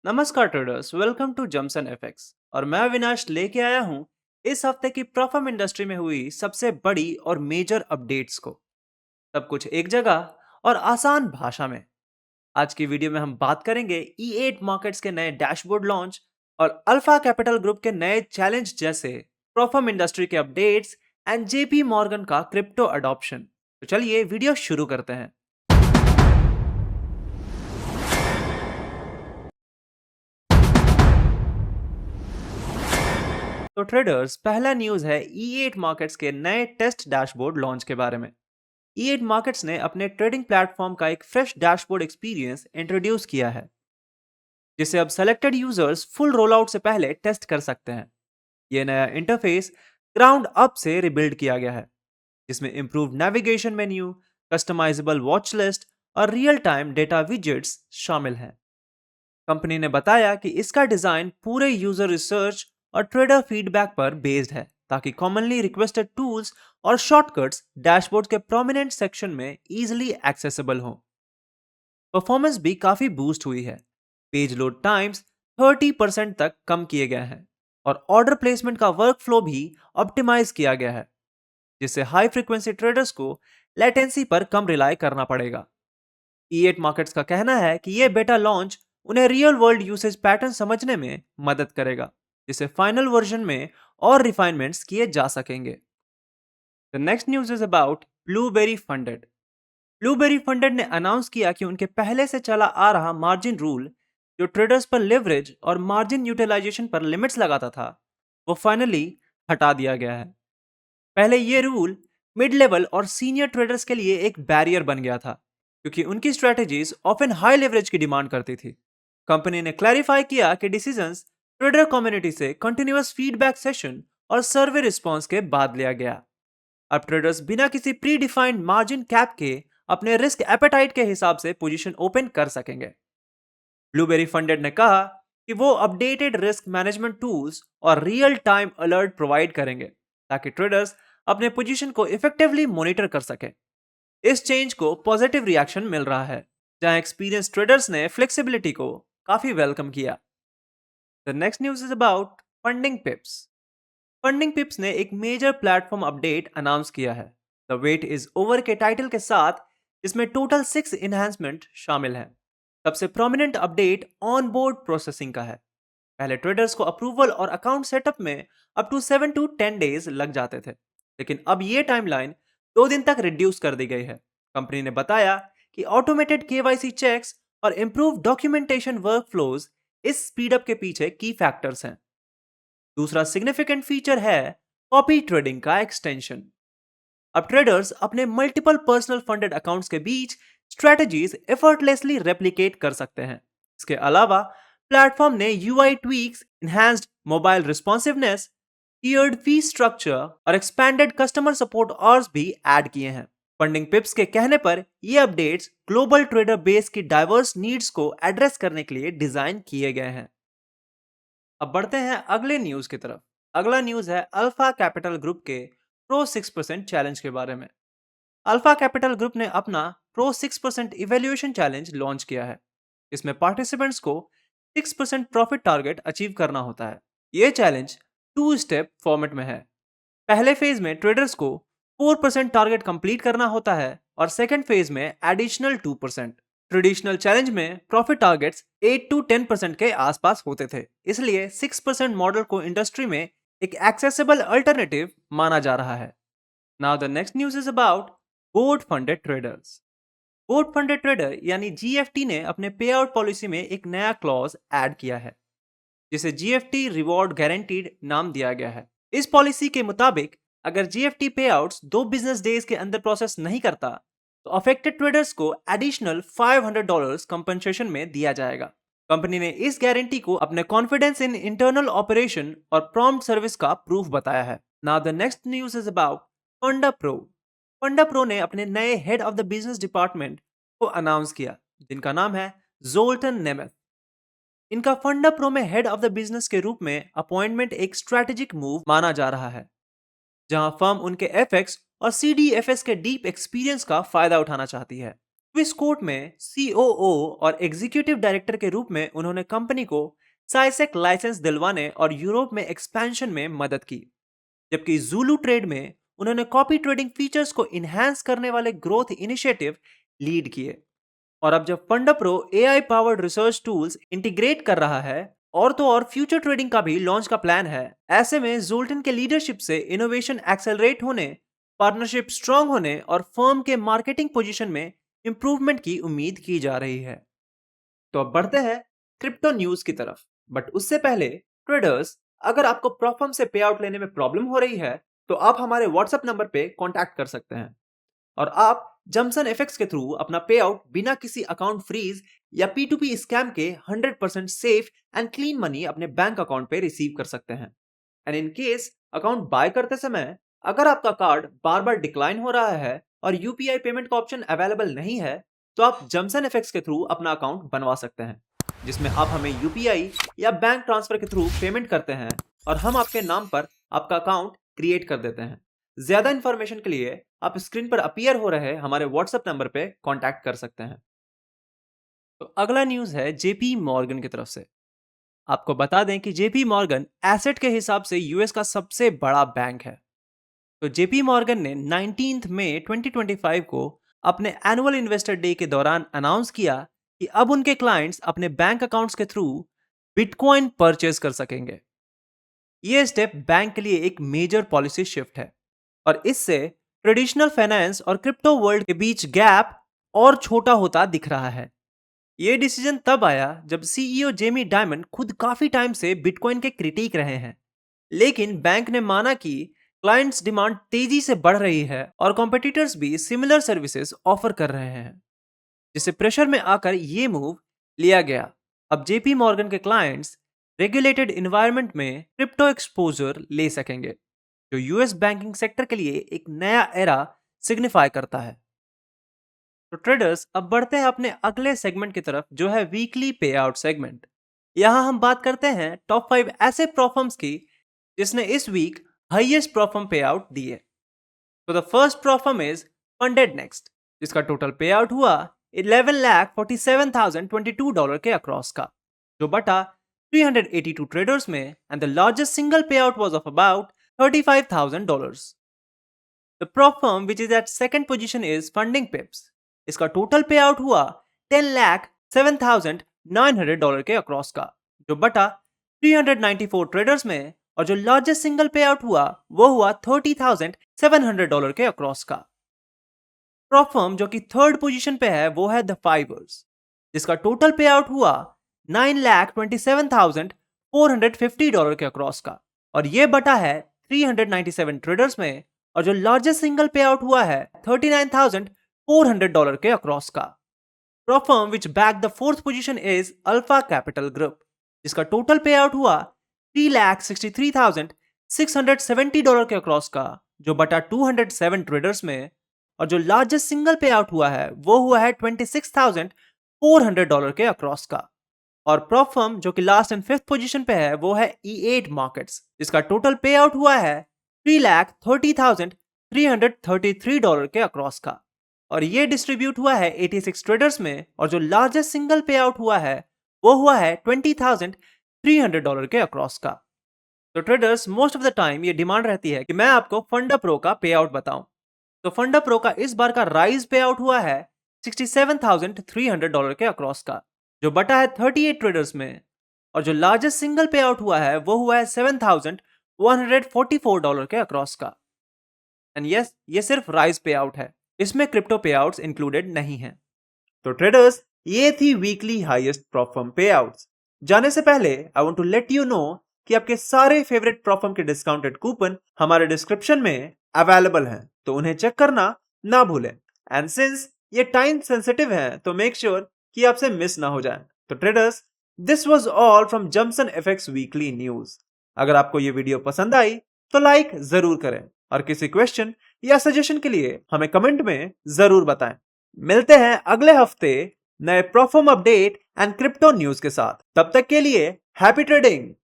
नमस्कार traders, welcome to जम्स and FX. और मैं अविनाश लेके आया हूं इस हफ्ते की परफॉर्म इंडस्ट्री में हुई सबसे बड़ी और मेजर अपडेट्स को। सब कुछ एक जगह और आसान भाषा में। आज की वीडियो में हम बात करेंगे E8 मार्केट्स के नए डैशबोर्ड लॉन्च और अल्फा कैपिटल ग्रुप के नए चैलेंज जैसे परफॉर्म इंडस्ट्री के अपडेट्स एंड जेपी मॉर्गन का क्रिप्टो अडॉप्शन। तो चलिए वीडियो शुरू करते हैं। तो ट्रेडर्स, पहला न्यूज है E8 मार्केट्स के नए टेस्ट डैशबोर्ड लॉन्च के बारे में। E8 मार्केट्स ने अपने ट्रेडिंग प्लेटफॉर्म का एक फ्रेश डैशबोर्ड एक्सपीरियंस इंट्रोड्यूस किया है, जिसे अब selected users full roll out से पहले टेस्ट कर सकते हैं। यह नया इंटरफेस ग्राउंड अप से रिबिल्ड किया गया है, जिसमें improved navigation menu, customisable watch list और रियल टाइम डेटा विजेट्स शामिल हैं। कंपनी ने बताया कि इसका डिजाइन पूरे यूजर रिसर्च और ट्रेडर फीडबैक पर बेस्ड है, ताकि कॉमनली रिक्वेस्टेड टूल्स और शॉर्टकट्स डैशबोर्ड के प्रोमिनेंट सेक्शन में इजीली एक्सेसिबल हों। परफॉर्मेंस भी काफी बूस्ट हुई है। पेज लोड टाइम्स 30% तक कम किए गए हैं और ऑर्डर प्लेसमेंट का वर्क फ्लो भी ऑप्टिमाइज किया गया है, जिससे हाई फ्रीक्वेंसी ट्रेडर्स को लेटेंसी पर कम रिलाई करना पड़ेगा। E8 मार्केट्स का कहना है कि यह बेटा लॉन्च उन्हें रियल वर्ल्ड यूसेज पैटर्न समझने में मदद करेगा, जिससे फाइनल वर्जन में और रिफाइनमेंट्स किए जा सकेंगे। The next news is about blueberry funded. Blueberry funded ने अनाउंस किया कि उनके पहले से चला आ रहा मार्जिन रूल, जो ट्रेडर्स पर लिवरेज और मार्जिन यूटिलाइजेशन पर लिमिट्स लगाता था, वो फाइनली हटा दिया गया है। पहले ये रूल मिड लेवल और सीनियर ट्रेडर्स के लिए एक बैरियर बन गया था, क्योंकि उनकी स्ट्रेटेजीज ऑफन हाई लेवरेज की डिमांड करती थी। कंपनी ने क्लैरिफाई किया कि डिसीजंस ट्रेडर कम्युनिटी से कंटिन्यूअस फीडबैक सेशन और सर्वे रिस्पांस के बाद लिया गया। अब ट्रेडर्स बिना किसी प्री डिफाइंड मार्जिन कैप के अपने रिस्क एपेटाइट के हिसाब से पोजीशन ओपन कर सकेंगे। ब्लूबेरी फंडेड ने कहा कि वो अपडेटेड रिस्क मैनेजमेंट टूल्स और रियल टाइम अलर्ट प्रोवाइड करेंगे, ताकि ट्रेडर्स अपने पोजीशन को इफेक्टिवली मॉनिटर कर सकें। इस चेंज को पॉजिटिव रिएक्शन मिल रहा है, जहां एक्सपीरियंस ट्रेडर्स ने फ्लेक्सिबिलिटी को काफी वेलकम किया। The next news is about funding पिप्स। Funding पिप्स ने एक मेजर प्लेटफॉर्म अपडेट अनाउंस किया है, द वेट इज ओवर के टाइटल के साथ, जिसमें टोटल 6 इन्हांसमेंट शामिल हैं। सबसे prominent update on board processing का है। पहले ट्रेडर्स को अप्रूवल और अकाउंट सेटअप में अप टू 7 to 10 डेज लग जाते थे, लेकिन अब ये टाइमलाइन 2 दिन तक रिड्यूस कर दी गई है। कंपनी ने बताया कि ऑटोमेटेड केवाईसी चेक्स और इंप्रूव डॉक्यूमेंटेशन वर्क फ्लोज इस स्पीडअप के पीछे की फैक्टर्स हैं। दूसरा सिग्निफिकेंट फीचर है कॉपी ट्रेडिंग का एक्सटेंशन। अब ट्रेडर्स अपने मल्टीपल पर्सनल फंडेड अकाउंट्स के बीच स्ट्रेटजीज एफर्टलेसली रेप्लिकेट कर सकते हैं। इसके अलावा प्लेटफॉर्म ने UI tweaks, enhanced mobile responsiveness, tiered fee structure और एक्सपैंडेड कस्टमर सपोर्ट आवर्स भी ऐड किए हैं। फंडिंग पिप्स के कहने पर ये अपडेट्स ग्लोबल ट्रेडर बेस की डाइवर्स नीड्स को एड्रेस करने के लिए डिजाइन किए गए हैं। अब बढ़ते हैं अगले न्यूज की तरफ। अगला न्यूज है अल्फा कैपिटल ग्रुप के प्रो 6% चैलेंज के बारे में। अल्फा कैपिटल ग्रुप ने अपना प्रो 6% इवेल्युएशन चैलेंज लॉन्च किया है। इसमें पार्टिसिपेंट्स को 6% प्रॉफिट टारगेट अचीव करना होता है। यह चैलेंज 2 स्टेप फॉर्मेट में है। पहले फेज में ट्रेडर्स को 4% टारगेट कंप्लीट करना होता है और सेकेंड फेज में एडिशनल 2%। ट्रेडिशनल चैलेंज में प्रॉफिट टारगेट्स 8 to 10% के आसपास होते थे, इसलिए 6% मॉडल को इंडस्ट्री में एक एक्सेसिबल अल्टरनेटिव माना जा रहा है। Now the next news is about board funded traders. Board funded trader यानी जीएफटी ने अपने पे आउट पॉलिसी में एक नया क्लॉज ऐड किया है, जिसे जीएफटी रिवॉर्ड गारंटीड नाम दिया गया है। इस पॉलिसी के मुताबिक अगर जीएफटी पे आउट्स 2 बिजनेस डेज के अंदर प्रोसेस नहीं करता, तो अफेक्टेड ट्रेडर्स को एडिशनल $500 कंपनसेशन में दिया जाएगा। कंपनी ने इस गारंटी को अपने कॉन्फिडेंस इन इंटरनल ऑपरेशन और प्रॉम्प्ट सर्विस का प्रूफ बताया है। Now the next news is about फंडा प्रो। फंडा प्रो ने अपने नए head of the business department को अनाउंस किया, जिनका नाम है जोल्टन नेमेथ। इनका फंडा प्रो में हेड ऑफ द बिजनेस के रूप में अपॉइंटमेंट एक स्ट्रैटेजिक मूव माना जा रहा है, जहां फर्म उनके एफएक्स और सीडीएफएस के डीप एक्सपीरियंस का फायदा उठाना चाहती है। स्विस कोर्ट में सीओओ और एग्जीक्यूटिव डायरेक्टर के रूप में उन्होंने कंपनी को साइसेक लाइसेंस दिलवाने और यूरोप में एक्सपेंशन में मदद की, जबकि ज़ूलू ट्रेड में उन्होंने कॉपी ट्रेडिंग फीचर्स को इनहैंस करने वाले ग्रोथ इनिशिएटिव लीड किए। और अब जब FundaPro AI powered research tools integrate कर रहा है और तो और फ्यूचर ट्रेडिंग का भी लॉन्च का प्लान है, ऐसे में जोल्टन के लीडरशिप से इनोवेशन एक्सेलरेट होने, पार्टनरशिप स्ट्रांग होने और फर्म के मार्केटिंग पोजीशन में इंप्रूवमेंट की उम्मीद की जा रही है। तो अब बढ़ते हैं क्रिप्टो न्यूज की तरफ, बट उससे पहले ट्रेडर्स, अगर आपको प्रॉफर्म से पे आउट लेने में प्रॉब्लम हो रही है तो आप हमारे व्हाट्सएप नंबर पे कांटेक्ट कर सकते हैं और आप जमसन एफएक्स के थ्रू अपना पे आउट बिना किसी अकाउंट फ्रीज या P2P स्कैम के 100% सेफ एंड क्लीन मनी अपने बैंक अकाउंट पे रिसीव कर सकते हैं। And in case account by करते समय अगर आपका कार्ड बार बार डिक्लाइन हो रहा है और यूपीआई पेमेंट का ऑप्शन अवेलेबल नहीं है, तो आप जमसन एफएक्स के थ्रू अपना अकाउंट बनवा सकते हैं, जिसमें आप हमें यूपीआई या बैंक ट्रांसफर के थ्रू पेमेंट करते हैं और हम आपके नाम पर आपका अकाउंट क्रिएट कर देते हैं। ज्यादा इंफॉर्मेशन के लिए आप स्क्रीन पर अपीयर हो रहे हमारे व्हाट्सएप नंबर पे कांटेक्ट कर सकते हैं। तो अगला न्यूज है जेपी मॉर्गन की तरफ से। आपको बता दें कि जेपी मॉर्गन एसेट के हिसाब से यूएस का सबसे बड़ा बैंक है। तो जेपी मॉर्गन ने 19 मई 2025 को अपने एनुअल इन्वेस्टर डे के दौरान अनाउंस किया कि अब उनके क्लाइंट्स अपने बैंक अकाउंट्स के थ्रू बिटकॉइन परचेज कर सकेंगे। यह स्टेप बैंक के लिए एक मेजर पॉलिसी शिफ्ट है और इससे ट्रेडिशनल फाइनेंस और क्रिप्टो वर्ल्ड के बीच गैप और छोटा होता दिख रहा है। यह डिसीजन तब आया जब सीईओ जेमी डायमंड खुद काफी टाइम से बिटकॉइन के क्रिटिक रहे हैं, लेकिन बैंक ने माना कि क्लाइंट्स डिमांड तेजी से बढ़ रही है और कॉम्पिटिटर्स भी सिमिलर सर्विसेज ऑफर कर रहे हैं, जिससे प्रेशर में आकर यह मूव लिया गया। अब जेपी मॉर्गन के क्लाइंट्स रेगुलेटेड इन्वायरमेंट में क्रिप्टो एक्सपोजर ले सकेंगे, जो यूएस बैंकिंग सेक्टर के लिए एक नया एरा सिग्निफाई करता है। तो ट्रेडर्स, अब बढ़ते हैं अपने अगले सेगमेंट की तरफ, जो है वीकली पे आउट सेगमेंट। यहां हम बात करते हैं टॉप 5 ऐसे प्रॉफर्म्स की जिसने इस वीक हाईएस्ट प्रॉफर्म पे आउट दिए। तो the first prop firm is funded next, जिसका टोटल पे आउट हुआ $11,47,022 के अक्रॉस का, जो बटा 382 ट्रेडर्स में, एंड द लार्जेस्ट सिंगल पे out was of about $35,000. The prop firm which is at second position is Funding Pips. इसका टोटल पे आउट हुआ $10,07,900 के अक्रॉस का, जो बटा 394 ट्रेडर्स में, और जो लार्जेस्ट सिंगल पे आउट हुआ वो हुआ $30,700 के अक्रॉस का। प्रॉप फर्म जो कि थर्ड पोजीशन पे है वो है द फाइवर्स, जिसका टोटल पे आउट हुआ $9,27,450 के अक्रॉस का, और ये बटा है 397 ट्रेडर्स में, और जो लार्जेस्ट सिंगल पे आउट हुआ है $39,400 के अक्रॉस का। Prop firm which back the fourth position is alpha capital group, जिसका टोटल पे आउट हुआ $3,63,670 के अक्रॉस का, जो बटा 207 ट्रेडर्स में, और जो लार्जेस्ट सिंगल पे आउट हुआ है वो हुआ है $26,400 के अक्रॉस का। और प्रॉप फर्म जो कि लास्ट एंड फिफ्थ पोजीशन पे है वो है E8 मार्केट्स, जिसका टोटल पे आउट हुआ है $3,30,333 के अक्रॉस का, और ये डिस्ट्रीब्यूट हुआ है 86 ट्रेडर्स में, और जो लार्जेस्ट सिंगल पे आउट हुआ है वो हुआ है $20,300 के अक्रॉस का। तो traders, most of the time ये डिमांड रहती है कि मैं आपको फंडा प्रो का पे आउट बताऊं। तो फंडा प्रो का इस बार का राइज पे आउट हुआ है $67,300 के अक्रॉस का, जो बटा है 38 ट्रेडर्स में, और जो लार्जेस्ट सिंगल पे आउट हुआ है वो हुआ है $7,144 के अक्रॉस का। एंड यस, ये सिर्फ राइज पे आउट है, इसमें क्रिप्टो पे आउट्स इंक्लूडेड नहीं है। तो ट्रेडर्स, ये थी वीकली हाईएस्ट प्रॉफर्म पे आउट्स। जाने से पहले I want to let you know कि आपके सारे फेवरेट प्रॉफर्म के डिस्काउंटेड कूपन हमारे डिस्क्रिप्शन में अवेलेबल हैं, तो उन्हें चेक करना ना भूलें। एंड सिंस ये टाइम सेंसिटिव है तो मेक श्योर कि आपसे मिस ना हो जाए। तो traders, this was all from जमसन FX weekly news. अगर आपको ये वीडियो पसंद आई तो लाइक जरूर करें, और किसी क्वेश्चन या सजेशन के लिए हमें कमेंट में जरूर बताएं। मिलते हैं अगले हफ्ते नए प्रॉफर्म अपडेट एंड क्रिप्टो न्यूज के साथ। तब तक के लिए हैप्पी ट्रेडिंग।